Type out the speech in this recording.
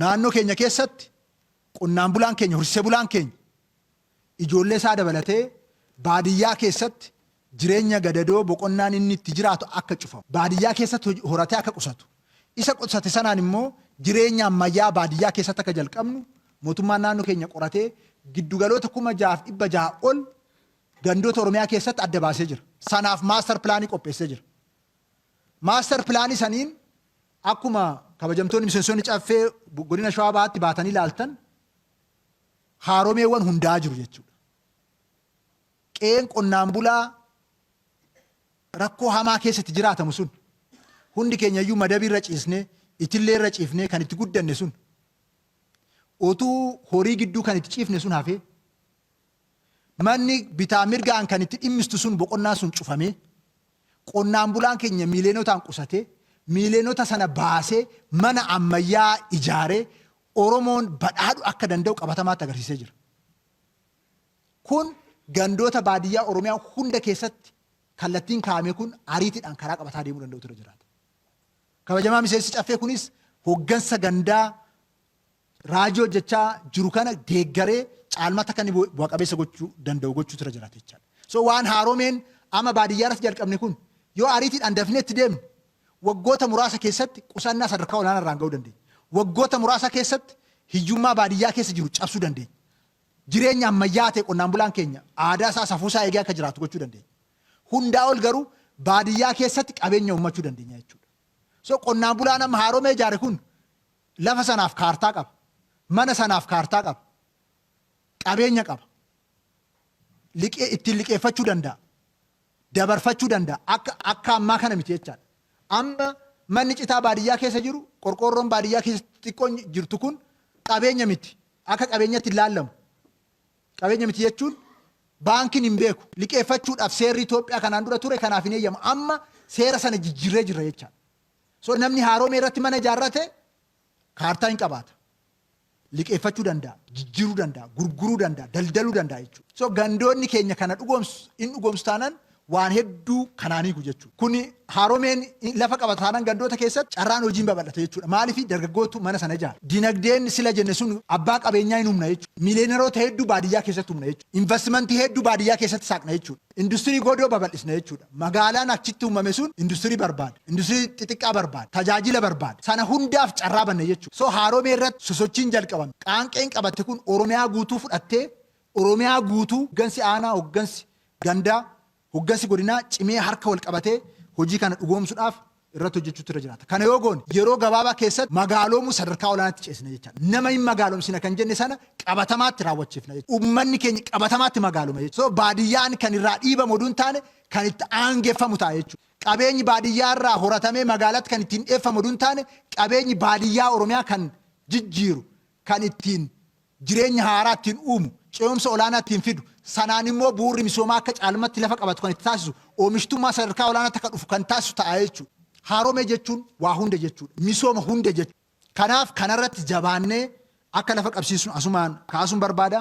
naannoo keenya keessatti qonnaan bulaan keenya horsiisee bulaan keenya ijoollee isaa dabalatee baadiyyaa keessatti jireenya gadadoo boqonnaan inni itti jiraatu akka cufamu baadiyyaa keessatti horatee akka qusatu isa qusate sanaan immoo jireenya ammayyaa baadiyyaa keessatti akka jalqabnu mootummaan naannoo keenya qoratee giddugaloota 6,600 ol gandoota Oromiyaa keessatti adda baasee jira. Sanaaf maaster pilaanii qopheessee jira. Maaster pilaanii saniin akkuma kabajamtoonni miseensonni caffee godina Shawaa Bahaatti baatanii ilaaltan haaromeewwan hundaa jiru jechuudha. Qe'een qonnaan bulaa rakkoo hamaa keessatti jiraatamu sun hundi keenya iyyuu madabii irra ciisnee itillee irra ciifnee kan itti guddanne sun otuu horii gidduu kan itti ciifne sun hafee manni bitaa mirgaan kan itti dhimmistu sun boqonnaa sun cufamee qonnaan bulaan keenya miileenotaan qusatee miileenota sana baasee mana ammayyaa ijaaree Oromoon badhaadhu akka danda'u qabatamaatti agarsiisee jira. Kun gandoota baadiyyaa Oromiyaa hunda keessatti kallattiin kaa'ame kun ariitiidhaan karaa qabataa deemuu danda'u ture jiraata. Kabajamaa miseensi caffee kunis hoggansa gandaa raajii hojjechaa jiru kana deeggaree caalmata kan bu'a qabeessa gochuu danda'u gochuu ture jiraata jechaadha. So waan haaromeen amma baadiyyaarratti jalqabne kun yoo ariitiidhaan dafnee itti deemne waggoota muraasa keessatti qusannaa sadarkaa olaanaa irraan ga'uu dandeenya. Waggoota muraasa keessatti hiyyummaa baadiyyaa keessa jiru cabsuu dandeenya. Jireenya ammayyaa ta'e qonnaan bulaan keenya aadaa isaa safuu isaa eegee akka jiraatu gochuu dandeenya. Hundaa ol garuu baadiyyaa keessatti qabeenya uummachuu dandeenya jechuudha. So qonnaan bulaan amma haaromee ijaare kun lafa sanaaf kaartaa qaba. Mana sanaaf kaartaa qaba. Qabeenya qaba. Ittiin liqeeffachuu danda'a. Dabarfachuu danda'a. Akka ammaa kana miti jechaadha. Amma manni citaa baadiyyaa keessa jiru qorqoorroon baadiyyaa keessa xiqqoon jirtu kun qabeenya miti. Akka qabeenyatti hin laallamu. Qabeenya miti jechuun baankiin hin beeku. Liqeeffachuudhaaf seerri Itoophiyaa kanaan dura ture kanaaf hin eeyyamu. Amma seera sana jijjiirree jirra jechaadha. So namni haaromee irratti mana ijaarrate kaartaa hin qabaata. Liqeeffachuu danda'a, jijjiiruu danda'a, gurguruu danda'a, daldaluu danda'a jechuudha. So gandoonni keenya kana dhugoomsu taanaan waan hedduu kanaan hiiku jechuudha. Kuni haaromeen lafa qabata taanaan gandoota keessatti carraan hojiin babal'ata jechuudha. Maaliif dargaggootu mana sana ijaara. Dinagdeen sila jenne sun abbaa qabeenyaa hin humna jechuudha. Miileenaroota hedduu baadiyyaa keessatti humna jechuudha. Investimentii hedduu baadiyyaa keessatti saaqna jechuudha. Industirii godoo babal'isna jechuudha. Magaalaan achitti uumame sun industirii barbaada. Industirii xixiqqaa barbaada. Tajaajila barbaada. Sana hundaaf carraa banna jechuudha. So haaromee irratti sosochiin jalqabame. Qaanqeen qabatte kun Oromiyaa guutuu fudhattee Oromiyaa guutuu hoggansi aanaa, hoggansi gandaa, hoggansi godinaa cimee harka wal qabatee hojii kana dhugoomsuudhaaf irratti hojjechuutu irra jiraata. Kana yoo goone yeroo gabaabaa keessatti magaaloomuu sadarkaa olaanaatti ceesina jechaadha. Nama hin magaaloomsina kan jenne sana qabatamaatti raawwachiifna jechuudha. Uummanni keenya qabatamaatti magaaloma jechuudha. So baadiyyaan kan irraa dhiibamu oduun taane kan itti aangeeffamu ta'a jechuudha. Qabeenyi baadiyyaa irraa horatamee magaalaatti kan ittiin dheeffamu oduun taane qabeenyi baadiyyaa Oromiyaa kan jijjiiru kan ittiin jireenya haaraa ittiin uumu ce'umsa olaanaa ittiin fidu sanaan immoo bu'uurri misoomaa akka caalmatti lafa qabatu kan itti taasisu oomishtummaa sadarkaa olaanaatti akka dhufu kan taasisu ta'a jechuudha. Haaromee jechuun waa hunda jechuudha. Misooma hunda jechuudha. Kanaaf kanarratti jabaannee akka lafa qabsiisnu asumaan kaasuun barbaada.